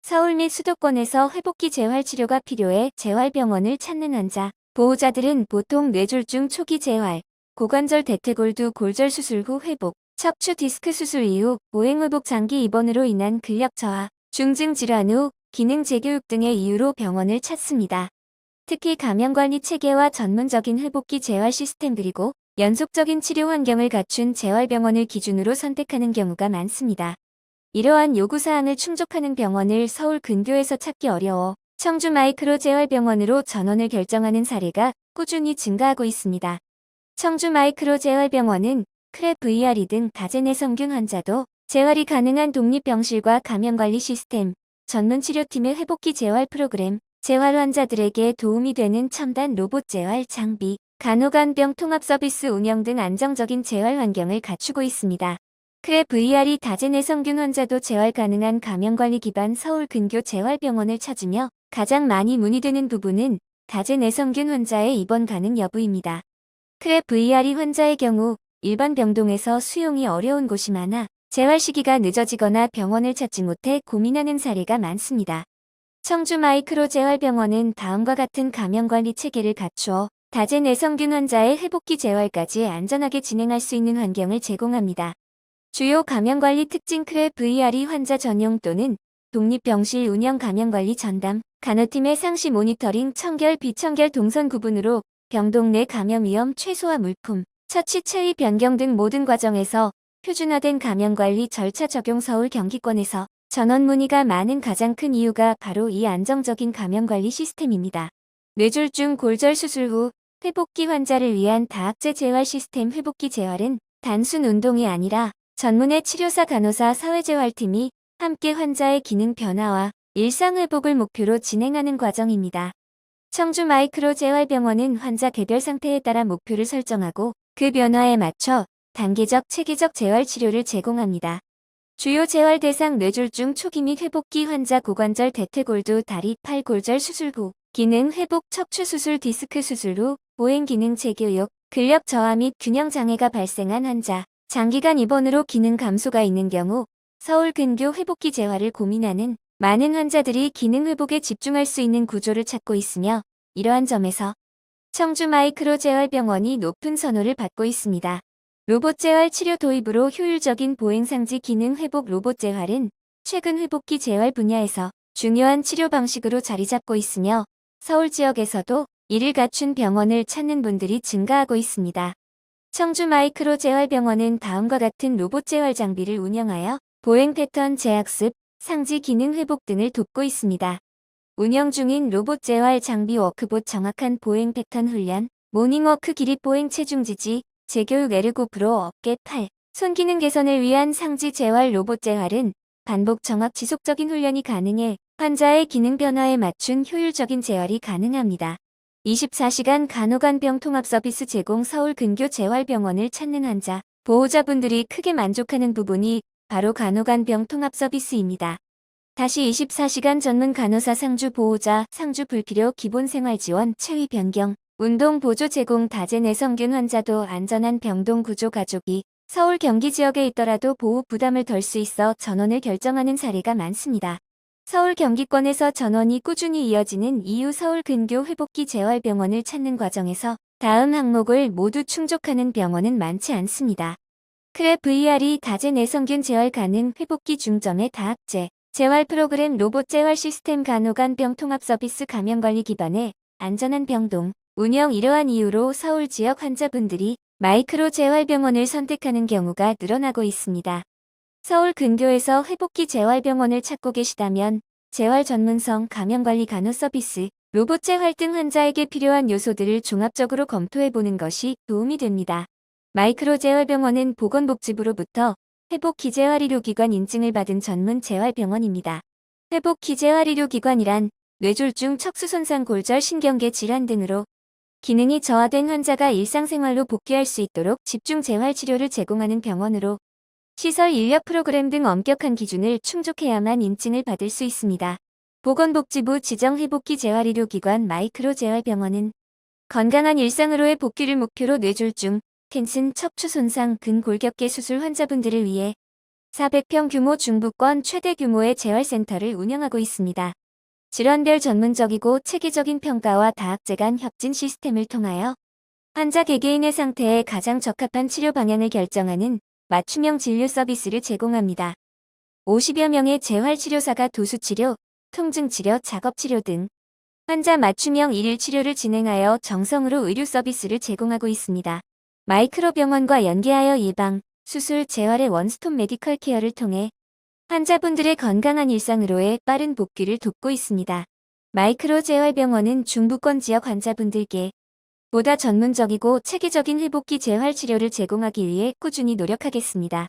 서울 및 수도권에서 회복기 재활 치료가 필요해 재활병원을 찾는 환자. 보호자들은 보통 뇌졸중 초기 재활, 고관절 대퇴골두 골절 수술 후 회복, 척추 디스크 수술 이후 보행회복 장기 입원으로 인한 근력 저하, 중증 질환 후 기능 재교육 등의 이유로 병원을 찾습니다. 특히 감염관리 체계와 전문적인 회복기 재활 시스템 그리고 연속적인 치료 환경을 갖춘 재활병원을 기준으로 선택하는 경우가 많습니다. 이러한 요구사항을 충족하는 병원을 서울 근교에서 찾기 어려워 청주 마이크로 재활병원으로 전원을 결정하는 사례가 꾸준히 증가하고 있습니다. 청주 마이크로 재활병원은 크랩 VRE 등 다제내성균 환자도 재활이 가능한 독립병실과 감염관리 시스템, 전문치료팀의 회복기 재활 프로그램, 재활 환자들에게 도움이 되는 첨단 로봇 재활 장비, 간호간병 통합 서비스 운영 등 안정적인 재활 환경을 갖추고 있습니다. 크랩 VRE 다제내성균 환자도 재활 가능한 감염관리 기반 서울 근교 재활병원을 찾으며 가장 많이 문의되는 부분은 다제내성균 환자의 입원 가능 여부입니다. 크랩 VRE 환자의 경우 일반 병동에서 수용이 어려운 곳이 많아 재활 시기가 늦어지거나 병원을 찾지 못해 고민하는 사례가 많습니다. 청주 마이크로 재활병원은 다음과 같은 감염관리 체계를 갖추어 다제내성균 환자의 회복기 재활까지 안전하게 진행할 수 있는 환경을 제공합니다. 주요 감염관리 특징 크랩 VRE 환자 전용 또는 독립병실 운영 감염관리 전담, 간호팀의 상시 모니터링 청결 비청결 동선 구분으로 병동 내 감염 위험 최소화 물품, 처치 체위 변경 등 모든 과정에서 표준화된 감염관리 절차 적용 서울 경기권에서 전원 문의가 많은 가장 큰 이유가 바로 이 안정적인 감염관리 시스템입니다. 뇌졸중 골절 수술 후 회복기 환자를 위한 다학제 재활 시스템 회복기 재활은 단순 운동이 아니라 전문의 치료사 간호사 사회재활팀이 함께 환자의 기능 변화와 일상 회복을 목표로 진행하는 과정입니다. 청주 마이크로 재활병원은 환자 개별 상태에 따라 목표를 설정하고 그 변화에 맞춰 단계적 체계적 재활 치료를 제공합니다. 주요 재활 대상 뇌졸중 초기 및 회복기 환자 고관절 대퇴골두 다리 팔 골절 수술 후 기능 회복 척추 수술 디스크 수술 후 보행 기능 재교육 근력 저하 및 균형 장애가 발생한 환자 장기간 입원으로 기능 감소가 있는 경우 서울 근교 회복기 재활을 고민하는 많은 환자들이 기능 회복에 집중할 수 있는 구조를 찾고 있으며 이러한 점에서 청주 마이크로 재활병원이 높은 선호를 받고 있습니다. 로봇 재활 치료 도입으로 효율적인 보행 상지 기능 회복 로봇 재활은 최근 회복기 재활 분야에서 중요한 치료 방식으로 자리 잡고 있으며 서울 지역에서도 이를 갖춘 병원을 찾는 분들이 증가하고 있습니다. 청주 마이크로 재활병원은 다음과 같은 로봇 재활 장비를 운영하여 보행 패턴 재학습, 상지 기능 회복 등을 돕고 있습니다. 운영 중인 로봇 재활 장비 워크봇 정확한 보행 패턴 훈련, 모닝워크 기립 보행 체중 지지, 재교육 에르고 프로 어깨 팔, 손 기능 개선을 위한 상지 재활 로봇 재활은 반복 정확 지속적인 훈련이 가능해 환자의 기능 변화에 맞춘 효율적인 재활이 가능합니다. 24시간 간호간병 통합 서비스 제공 서울 근교 재활병원을 찾는 환자, 보호자분들이 크게 만족하는 부분이 바로 간호간병 통합 서비스입니다. 다시 24시간 전문 간호사 상주 보호자, 상주 불필요 기본 생활 지원, 체위 변경, 운동 보조 제공 다제내성균 환자도 안전한 병동 구조 가족이 서울 경기 지역에 있더라도 보호 부담을 덜 수 있어 전원을 결정하는 사례가 많습니다. 서울 경기권에서 전원이 꾸준히 이어지는 이후 서울 근교 회복기 재활병원을 찾는 과정에서 다음 항목을 모두 충족하는 병원은 많지 않습니다. 크랩 VRE 다제내성균 재활 가능 회복기 중점의 다학제 재활 프로그램 로봇 재활 시스템 간호간병 통합 서비스 감염관리 기반의 안전한 병동 운영 이러한 이유로 서울 지역 환자분들이 마이크로 재활병원을 선택하는 경우가 늘어나고 있습니다. 서울 근교에서 회복기 재활병원을 찾고 계시다면 재활 전문성 감염관리 간호 서비스, 로봇 재활 등 환자에게 필요한 요소들을 종합적으로 검토해보는 것이 도움이 됩니다. 마이크로 재활병원은 보건복지부로부터 회복 기재활의료기관 인증을 받은 전문 재활병원입니다. 회복 기재활의료기관이란 뇌졸중 척수손상 골절 신경계 질환 등으로 기능이 저하된 환자가 일상생활로 복귀할 수 있도록 집중 재활치료를 제공하는 병원으로 시설 인력 프로그램 등 엄격한 기준을 충족해야만 인증을 받을 수 있습니다. 보건복지부 지정 회복기 재활의료기관 마이크로 재활병원은 건강한 일상으로의 복귀를 목표로 뇌졸중, 캔슨 척추 손상 근골격계 수술 환자분들을 위해 400평 규모 중부권 최대 규모의 재활센터를 운영하고 있습니다. 질환별 전문적이고 체계적인 평가와 다학제 간 협진 시스템을 통하여 환자 개개인의 상태에 가장 적합한 치료 방향을 결정하는 맞춤형 진료 서비스를 제공합니다. 50여 명의 재활치료사가 도수치료, 통증치료, 작업치료 등 환자 맞춤형 일일 치료를 진행하여 정성으로 의료 서비스를 제공하고 있습니다. 마이크로 병원과 연계하여 예방, 수술, 재활의 원스톱 메디컬 케어를 통해 환자분들의 건강한 일상으로의 빠른 복귀를 돕고 있습니다. 마이크로 재활병원은 중부권 지역 환자분들께 보다 전문적이고 체계적인 회복기 재활 치료를 제공하기 위해 꾸준히 노력하겠습니다.